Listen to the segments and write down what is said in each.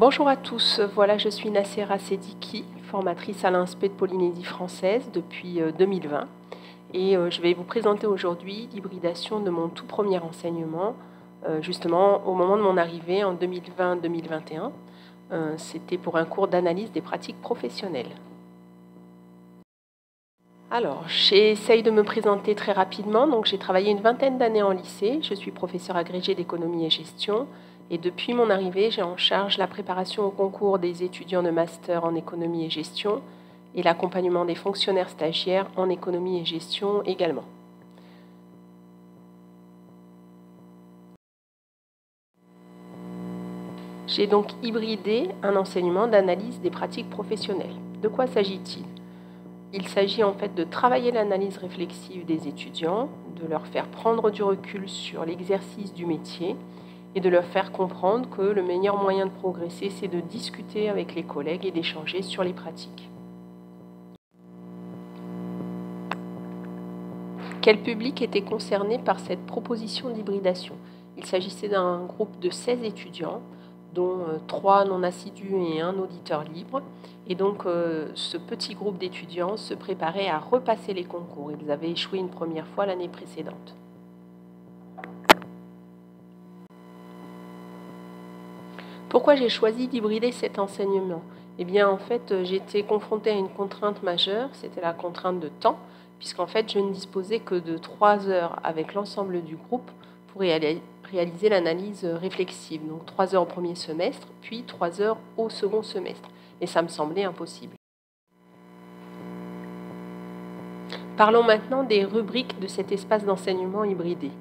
Bonjour à tous, voilà, je suis Nassera Sediki, formatrice à l'INSPE de Polynésie française depuis 2020 et je vais vous présenter aujourd'hui l'hybridation de mon tout premier enseignement, justement au moment de mon arrivée en 2020-2021. C'était pour un cours d'analyse des pratiques professionnelles. Alors, j'essaye de me présenter très rapidement. Donc, j'ai travaillé une vingtaine d'années en lycée. Je suis professeure agrégée d'économie et gestion. Et depuis mon arrivée, j'ai en charge la préparation au concours des étudiants de master en économie et gestion et l'accompagnement des fonctionnaires stagiaires en économie et gestion également. J'ai donc hybridé un enseignement d'analyse des pratiques professionnelles. De quoi s'agit-il ? Il s'agit en fait de travailler l'analyse réflexive des étudiants, de leur faire prendre du recul sur l'exercice du métier et de leur faire comprendre que le meilleur moyen de progresser, c'est de discuter avec les collègues et d'échanger sur les pratiques. Quel public était concerné par cette proposition d'hybridation ? Il s'agissait d'un groupe de 16 étudiants, dont 3 non assidus et 1 auditeur libre. Et donc, ce petit groupe d'étudiants se préparait à repasser les concours. Ils avaient échoué une première fois l'année précédente. Pourquoi j'ai choisi d'hybrider cet enseignement ? Eh bien, en fait, j'étais confrontée à une contrainte majeure, c'était la contrainte de temps, puisqu'en fait, je ne disposais que de 3 heures avec l'ensemble du groupe pour réaliser l'analyse réflexive. Donc 3 heures au premier semestre, puis 3 heures au second semestre. Et ça me semblait impossible. Parlons maintenant des rubriques de cet espace d'enseignement hybridé.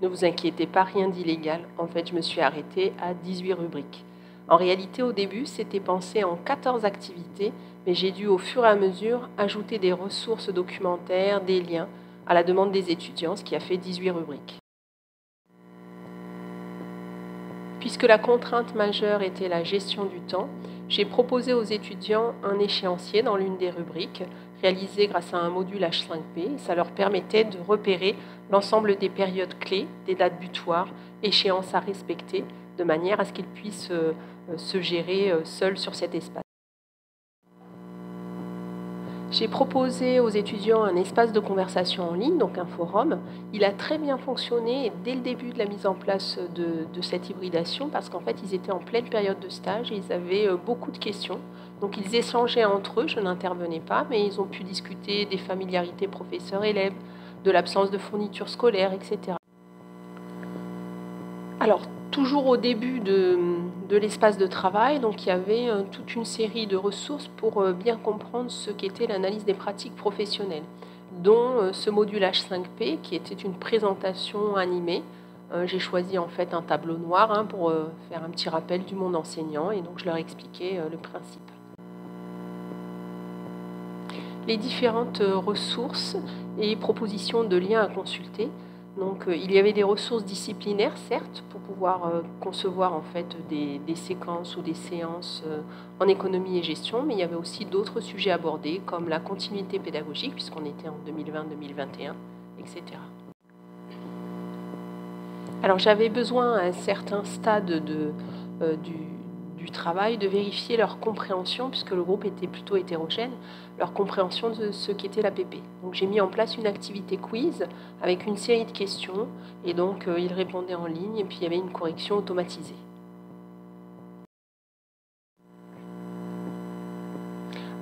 Ne vous inquiétez pas, rien d'illégal. En fait, je me suis arrêtée à 18 rubriques. En réalité, au début, c'était pensé en 14 activités, mais j'ai dû au fur et à mesure ajouter des ressources documentaires, des liens, à la demande des étudiants, ce qui a fait 18 rubriques. Puisque la contrainte majeure était la gestion du temps, j'ai proposé aux étudiants un échéancier dans l'une des rubriques, réalisé grâce à un module H5P. Ça leur permettait de repérer l'ensemble des périodes clés, des dates butoirs, échéances à respecter, de manière à ce qu'ils puissent se gérer seuls sur cet espace. J'ai proposé aux étudiants un espace de conversation en ligne, donc un forum. Il a très bien fonctionné dès le début de la mise en place de cette hybridation parce qu'en fait, ils étaient en pleine période de stage et ils avaient beaucoup de questions. Donc, ils échangeaient entre eux, je n'intervenais pas, mais ils ont pu discuter des familiarités professeurs-élèves, de l'absence de fournitures scolaires, etc. Alors, toujours au début de l'espace de travail, donc il y avait toute une série de ressources pour bien comprendre ce qu'était l'analyse des pratiques professionnelles, dont ce module H5P qui était une présentation animée. J'ai choisi en fait un tableau noir pour faire un petit rappel du monde enseignant et donc je leur expliquais le principe. Les différentes ressources et propositions de liens à consulter. Donc, il y avait des ressources disciplinaires, certes, pour pouvoir concevoir en fait des séquences ou des séances en économie et gestion, mais il y avait aussi d'autres sujets abordés, comme la continuité pédagogique, puisqu'on était en 2020-2021, etc. Alors, j'avais besoin à un certain stade du travail de vérifier leur compréhension, puisque le groupe était plutôt hétérogène, leur compréhension de ce qu'était l'APP. Donc j'ai mis en place une activité quiz avec une série de questions, et donc ils répondaient en ligne, et puis il y avait une correction automatisée.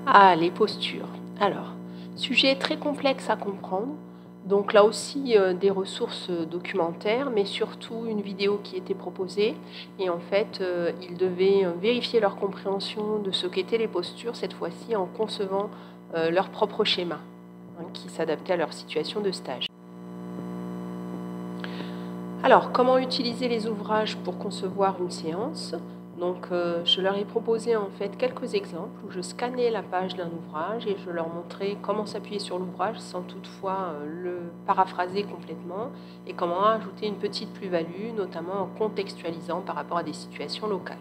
Ah, les postures. Alors, sujet très complexe à comprendre. Donc là aussi, des ressources documentaires, mais surtout une vidéo qui était proposée. Et en fait, ils devaient vérifier leur compréhension de ce qu'étaient les postures, cette fois-ci en concevant leur propre schéma, qui s'adaptait à leur situation de stage. Alors, comment utiliser les ouvrages pour concevoir une séance ? Donc, je leur ai proposé en fait quelques exemples où je scannais la page d'un ouvrage et je leur montrais comment s'appuyer sur l'ouvrage sans toutefois le paraphraser complètement et comment ajouter une petite plus-value, notamment en contextualisant par rapport à des situations locales.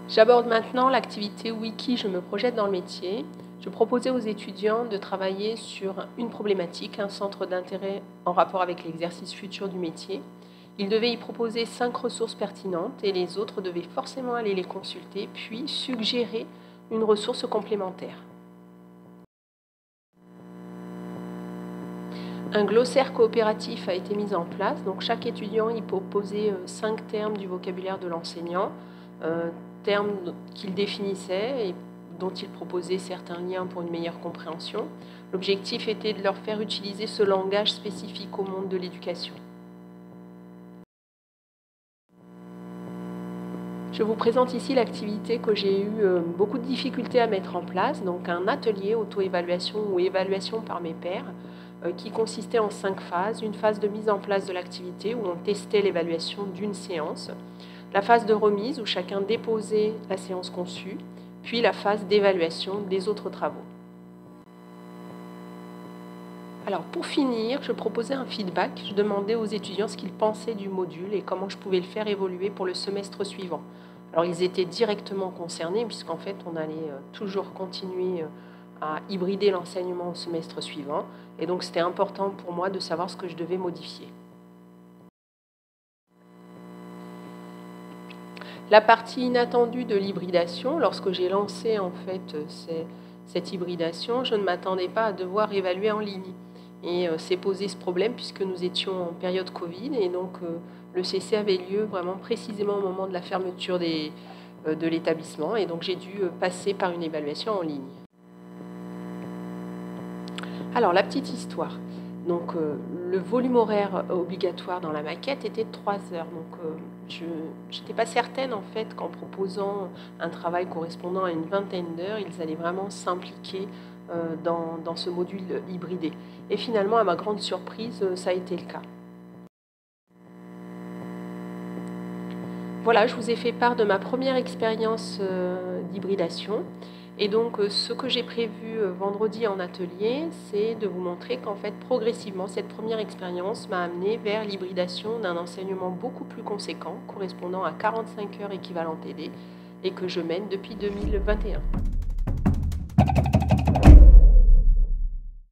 J'aborde maintenant l'activité Wiki, je me projette dans le métier. Je proposais aux étudiants de travailler sur une problématique, un centre d'intérêt en rapport avec l'exercice futur du métier. Il devait y proposer 5 ressources pertinentes et les autres devaient forcément aller les consulter, puis suggérer une ressource complémentaire. Un glossaire coopératif a été mis en place, donc chaque étudiant y proposait 5 termes du vocabulaire de l'enseignant, termes qu'il définissait et dont il proposait certains liens pour une meilleure compréhension. L'objectif était de leur faire utiliser ce langage spécifique au monde de l'éducation. Je vous présente ici l'activité que j'ai eu beaucoup de difficultés à mettre en place, donc un atelier auto-évaluation ou évaluation par mes pairs, qui consistait en 5 phases. Une phase de mise en place de l'activité où on testait l'évaluation d'une séance, la phase de remise où chacun déposait la séance conçue, puis la phase d'évaluation des autres travaux. Alors pour finir, je proposais un feedback, je demandais aux étudiants ce qu'ils pensaient du module et comment je pouvais le faire évoluer pour le semestre suivant. Alors ils étaient directement concernés puisqu'en fait on allait toujours continuer à hybrider l'enseignement au semestre suivant et donc c'était important pour moi de savoir ce que je devais modifier. La partie inattendue de l'hybridation, lorsque j'ai lancé en fait cette hybridation, je ne m'attendais pas à devoir évaluer en ligne. Et s'est posé ce problème puisque nous étions en période Covid et donc le CC avait lieu vraiment précisément au moment de la fermeture de l'établissement et donc j'ai dû passer par une évaluation en ligne. Alors la petite histoire. Donc le volume horaire obligatoire dans la maquette était de 3 heures. Donc je n'étais pas certaine en fait qu'en proposant un travail correspondant à une vingtaine d'heures, ils allaient vraiment s'impliquer dans ce module hybridé. Et finalement, à ma grande surprise, ça a été le cas. Voilà, je vous ai fait part de ma première expérience d'hybridation. Et donc, ce que j'ai prévu vendredi en atelier, c'est de vous montrer qu'en fait, progressivement, cette première expérience m'a amené vers l'hybridation d'un enseignement beaucoup plus conséquent, correspondant à 45 heures équivalent TD, et que je mène depuis 2021.